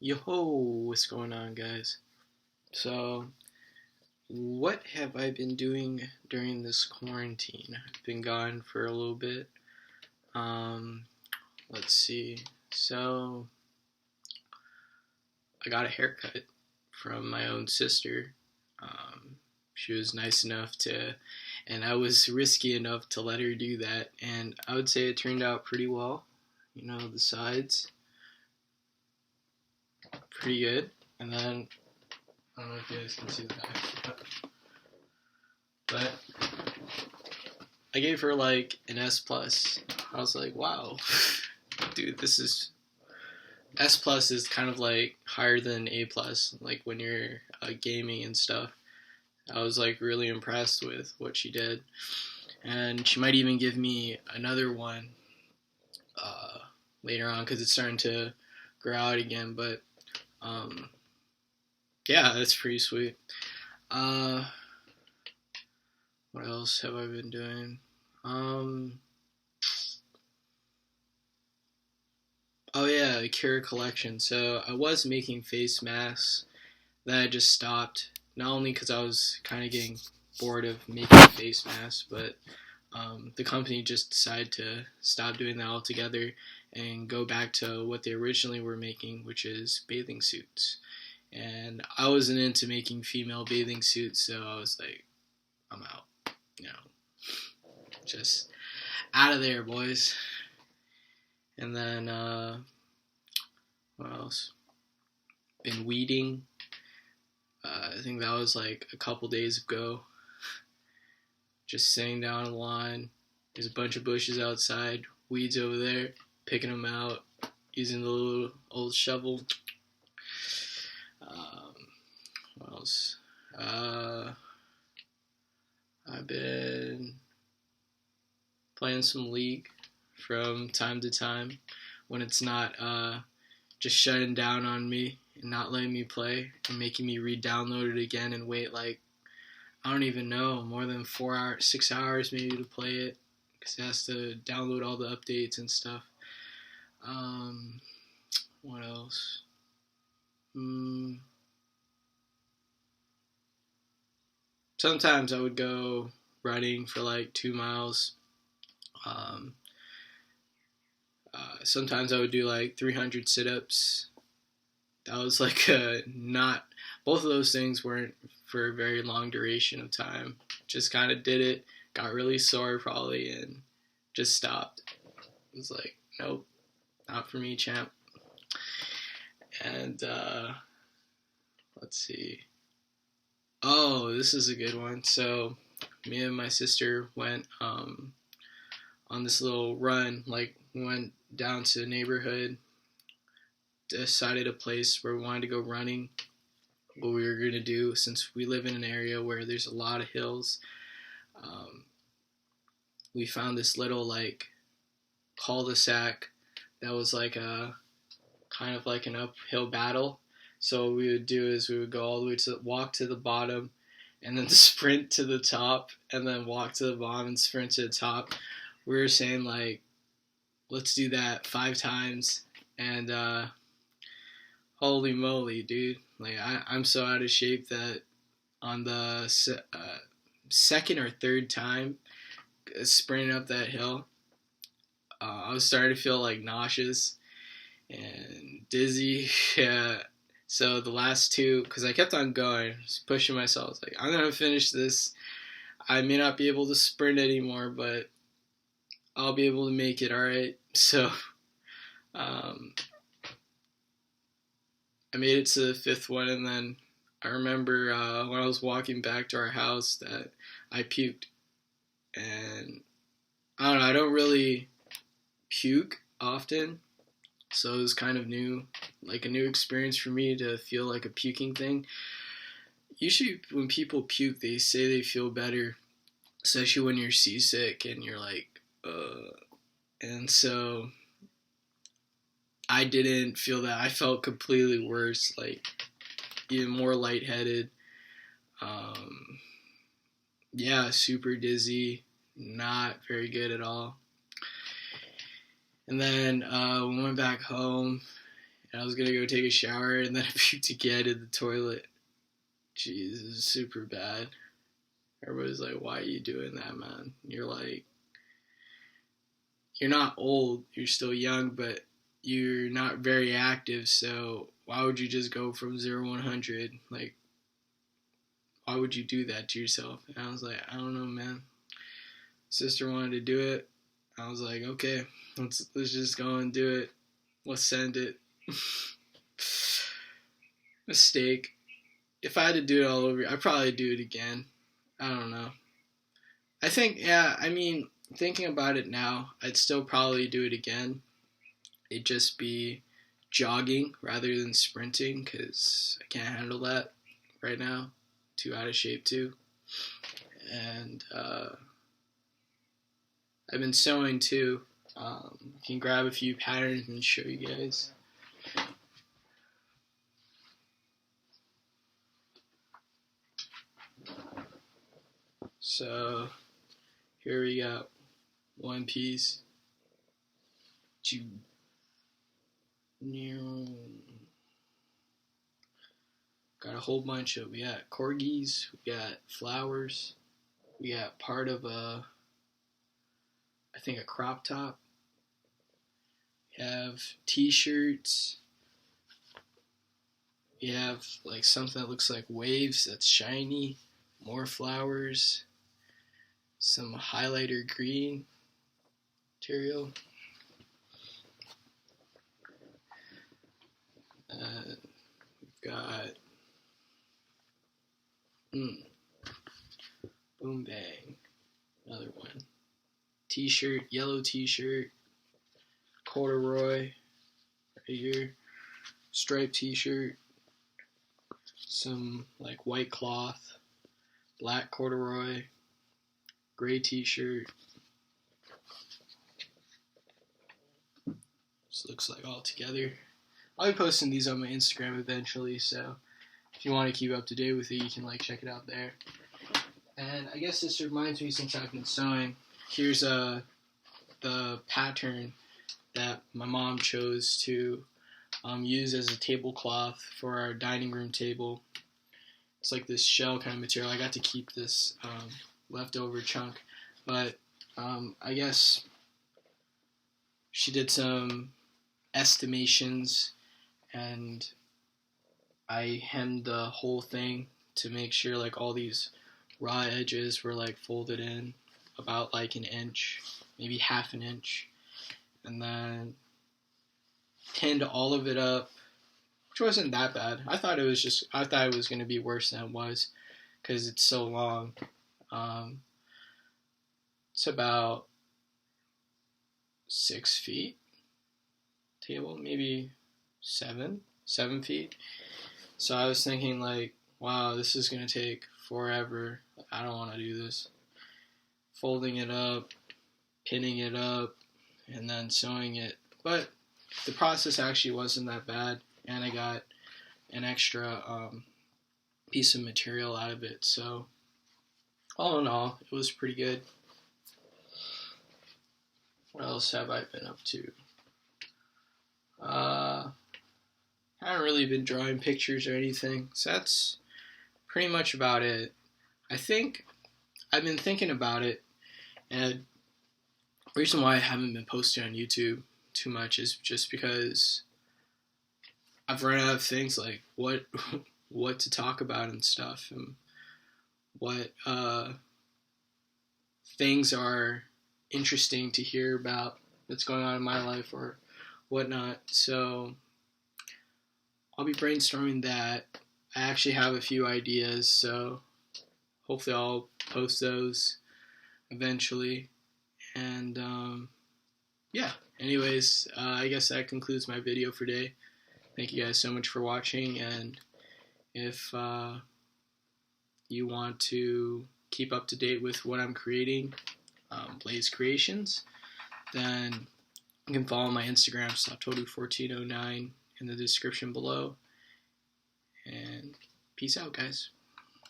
Yo, what's going on, guys? So, what have I been doing during this quarantine? I've been gone for a little bit. Um, let's see. So, I got a haircut from my own sister. Um, she was nice enough to, and I was risky enough to let her do that, and I would say it turned out pretty well. The sides, pretty good. And then, I don't know if you guys can see the back, but I gave her like an S plus. I was like, wow, dude, this is S plus is kind of like higher than A plus. Like when you're gaming and stuff. I was like really impressed with what she did, and she might even give me another one uh, later on because it's starting to grow out again. But um, yeah, that's pretty sweet. Uh, what else have I been doing? Um, Oh yeah, the Cure collection. So I was making face masks, then I just stopped. Not only because I was kind of getting bored of making face masks, but the company just decided to stop doing that altogether and go back to what they originally were making, which is bathing suits. And I wasn't into making female bathing suits, so I was like, I'm out. You know, just out of there, boys. And then what else? Been weeding. I think that was like a couple days ago. Just sitting down in the lawn. There's a bunch of bushes outside, weeds over there, picking them out, using the little old shovel. Um, what else? I've been playing some League from time to time when it's not just shutting down on me and not letting me play and making me re-download it again and wait like I don't even know, more than 4 hours, 6 hours maybe to play it because it has to download all the updates and stuff. Um, what else? Sometimes I would go running for like 2 miles. Um, Sometimes I would do like 300 sit-ups. That was like not. Both of those things weren't for a very long duration of time. Just kind of did it, got really sore probably, and just stopped. It was like, nope, not for me, champ. And let's see. Oh, this is a good one. So, me and my sister went on this little run. Like, we went down to the neighborhood, decided a place where we wanted to go running. What we were going to do, since we live in an area where there's a lot of hills, um, we found this little like cul-de-sac that was like a kind of like an uphill battle. So what we would do is we would go all the way to walk to the bottom and then sprint to the top and then walk to the bottom and sprint to the top. We were saying like, let's do that 5 times, and holy moly, dude. Like, I'm so out of shape that on the second or third time sprinting up that hill, I was starting to feel like nauseous and dizzy. Yeah. So the last two, because I kept on going, just pushing myself. I was like, I'm going to finish this. I may not be able to sprint anymore, but I'll be able to make it, all right? So um, I made it to the fifth one, and then I remember when I was walking back to our house that I puked. And I don't know, I don't really puke often, so it was kind of new, like a new experience for me to feel like a puking thing. Usually when people puke, they say they feel better, especially when you're seasick and you're like, and so I didn't feel that. I felt completely worse, like even more lightheaded. Um, yeah, super dizzy, not very good at all. And then we went back home. and I was gonna go take a shower, and then I puked again in the toilet. Jeez, it was super bad. Everybody's like, why are you doing that, man? You're like, you're not old, you're still young, but you're not very active, so why would you just go from 0 to 100? Like, why would you do that to yourself? And I was like, I don't know, man. Sister wanted to do it. I was like, okay, let's just go and do it. Let's send it. Mistake. If I had to do it all over, I'd probably do it again. I don't know. I think, yeah, I mean, thinking about it now, I'd still probably do it again. It'd just be jogging rather than sprinting, because I can't handle that right now. Too out of shape too. And I've been sewing too. I can grab a few patterns and show you guys. So here we got one piece. Got a whole bunch of, we got corgis, we got flowers, we got part of I think a crop top. We have t-shirts. We have like something that looks like waves that's shiny, more flowers, some highlighter green material. We've got Boom Bang, another one. T-shirt, yellow t-shirt, corduroy right here, striped t-shirt, some like white cloth, black corduroy, gray t-shirt. This looks like all together. I'll be posting these on my Instagram eventually, so if you want to keep up to date with it, you can like check it out there. And I guess this reminds me, since I've been sewing, here's the pattern that my mom chose to use as a tablecloth for our dining room table. It's like this shell kind of material. I got to keep this leftover chunk, but I guess she did some estimations, and I hemmed the whole thing to make sure like all these raw edges were like folded in about like an inch, maybe half an inch, and then pinned all of it up, which wasn't that bad. I thought it was going to be worse than it was, because it's so long. It's about 6 feet table, maybe 7 feet. So I was thinking like, wow, this is going to take forever. I don't want to do this. Folding it up, pinning it up, and then sewing it. But the process actually wasn't that bad, and I got an extra piece of material out of it. So all in all, it was pretty good. What else have I been up to? I haven't really been drawing pictures or anything, so that's pretty much about it. I think I've been thinking about it, and the reason why I haven't been posting on YouTube too much is just because I've run out of things like what to talk about and stuff, and what things are interesting to hear about that's going on in my life or whatnot. So I'll be brainstorming that. I actually have a few ideas, so hopefully I'll post those eventually. And yeah, anyways, I guess that concludes my video for today. Thank you guys so much for watching, and if you want to keep up to date with what I'm creating, Blaze Creations, then you can follow my Instagram, Satoru1409, in the description below. And peace out, guys.